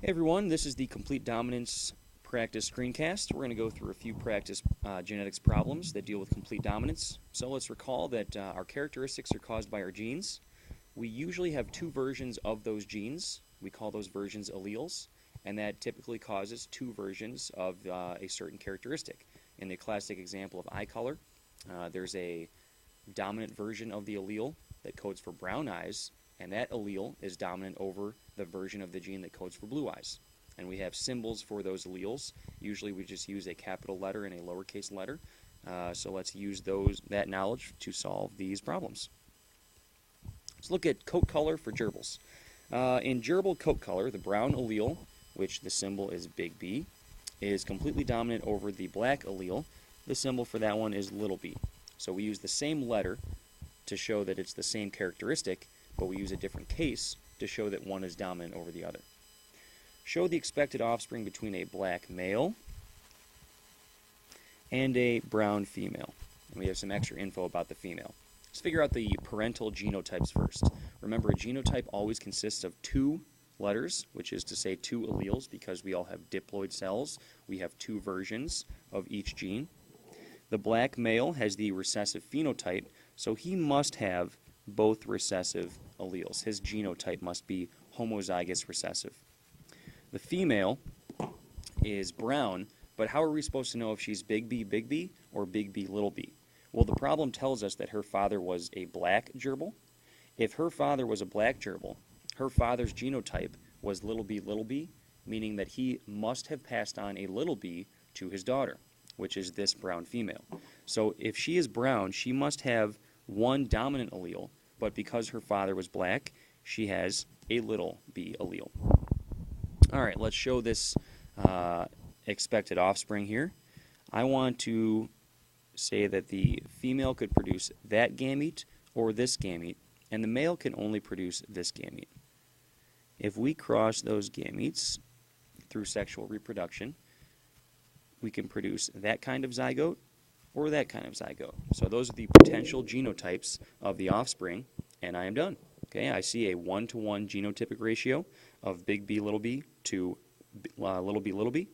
Hey everyone, this is the Complete Dominance Practice Screencast. We're going to go through a few practice genetics problems that deal with complete dominance. So let's recall that our characteristics are caused by our genes. We usually have two versions of those genes. We call those versions alleles, and that typically causes two versions of a certain characteristic. In the classic example of eye color, there's a dominant version of the allele that codes for brown eyes, and that allele is dominant over the version of the gene that codes for blue eyes. And we have symbols for those alleles. Usually we just use a capital letter and a lowercase letter. So let's use that knowledge to solve these problems. Let's look at coat color for gerbils. In gerbil coat color, the brown allele, which the symbol is big B, is completely dominant over the black allele. The symbol for that one is little b. So we use the same letter to show that it's the same characteristic, but we use a different case to show that one is dominant over the other. Show the expected offspring between a black male and a brown female. And we have some extra info about the female. Let's figure out the parental genotypes first. Remember, a genotype always consists of two letters, which is to say two alleles, because we all have diploid cells. We have two versions of each gene. The black male has the recessive phenotype, so he must have both recessive alleles. His genotype must be homozygous recessive. The female is brown, but how are we supposed to know if she's big B or big B little b? Well, the problem tells us that her father was a black gerbil. If her father was a black gerbil, her father's genotype was little b, meaning that he must have passed on a little b to his daughter, which is this brown female. So if she is brown, she must have one dominant allele, but because her father was black, she has a little b allele. All right, let's show this expected offspring here. I want to say that the female could produce that gamete or this gamete, and the male can only produce this gamete. If we cross those gametes through sexual reproduction, we can produce that kind of zygote or that kind of zygote. So those are the potential genotypes of the offspring, and I am done. Okay, I see a 1-to-1 genotypic ratio of big B little b to little b,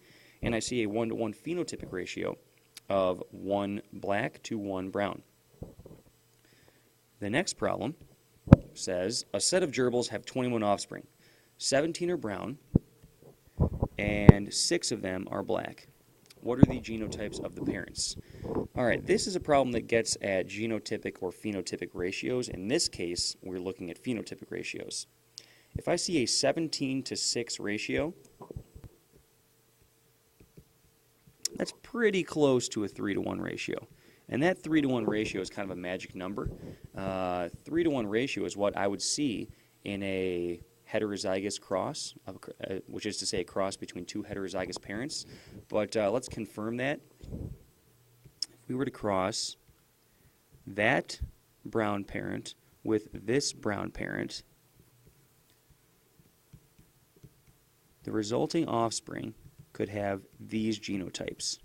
and I see a 1-to-1 phenotypic ratio of 1 black to 1 brown. The next problem says a set of gerbils have 21 offspring. 17 are brown, and 6 of them are black. What are the genotypes of the parents? All right, this is a problem that gets at genotypic or phenotypic ratios. In this case, we're looking at phenotypic ratios. If I see a 17-to-6 ratio, that's pretty close to a 3-to-1 ratio. And that 3-to-1 ratio is kind of a magic number. 3-to-1 ratio is what I would see in a heterozygous cross, which is to say a cross between two heterozygous parents. But let's confirm that. If we were to cross that brown parent with this brown parent, the resulting offspring could have these genotypes.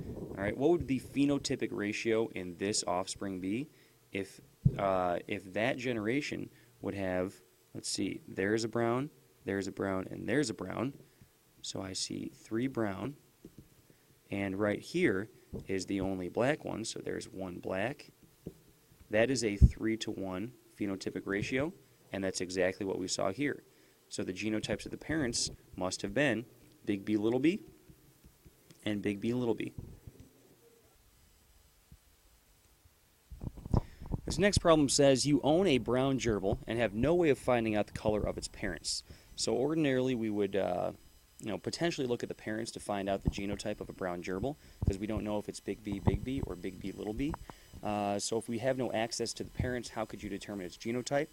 All right, what would the phenotypic ratio in this offspring be if that generation would have, let's see, there's a brown, and there's a brown. So I see 3 brown, and right here is the only black one, so there's 1 black. That is a 3-to-1 phenotypic ratio, and that's exactly what we saw here. So the genotypes of the parents must have been big B little b and big B little b. This next problem says you own a brown gerbil and have no way of finding out the color of its parents. So ordinarily we would potentially look at the parents to find out the genotype of a brown gerbil, because we don't know if it's big B or big B little b. So if we have no access to the parents, how could you determine its genotype?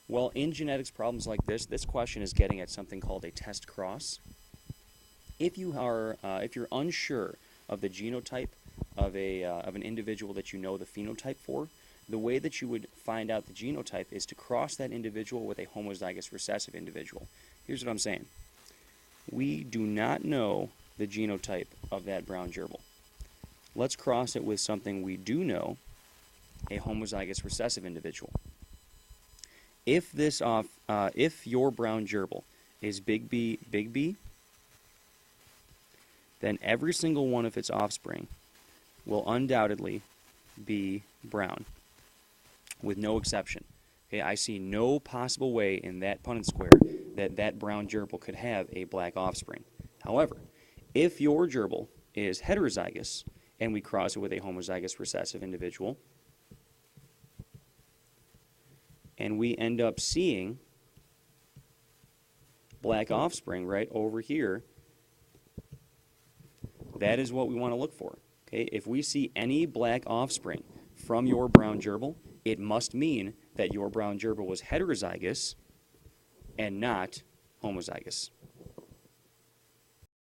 Well, in genetics problems like this question is getting at something called a test cross. If you're unsure of the genotype of an individual that you know the phenotype for, the way that you would find out the genotype is to cross that individual with a homozygous recessive individual. Here's what I'm saying. We do not know the genotype of that brown gerbil. Let's cross it with something we do know, a homozygous recessive individual. If your brown gerbil is big B, then every single one of its offspring will undoubtedly be brown, with no exception. Okay, I see no possible way in that Punnett square that that brown gerbil could have a black offspring. However, if your gerbil is heterozygous and we cross it with a homozygous recessive individual, and we end up seeing black offspring right over here, that is what we want to look for. Okay, if we see any black offspring from your brown gerbil, it must mean that your brown gerbil was heterozygous and not homozygous.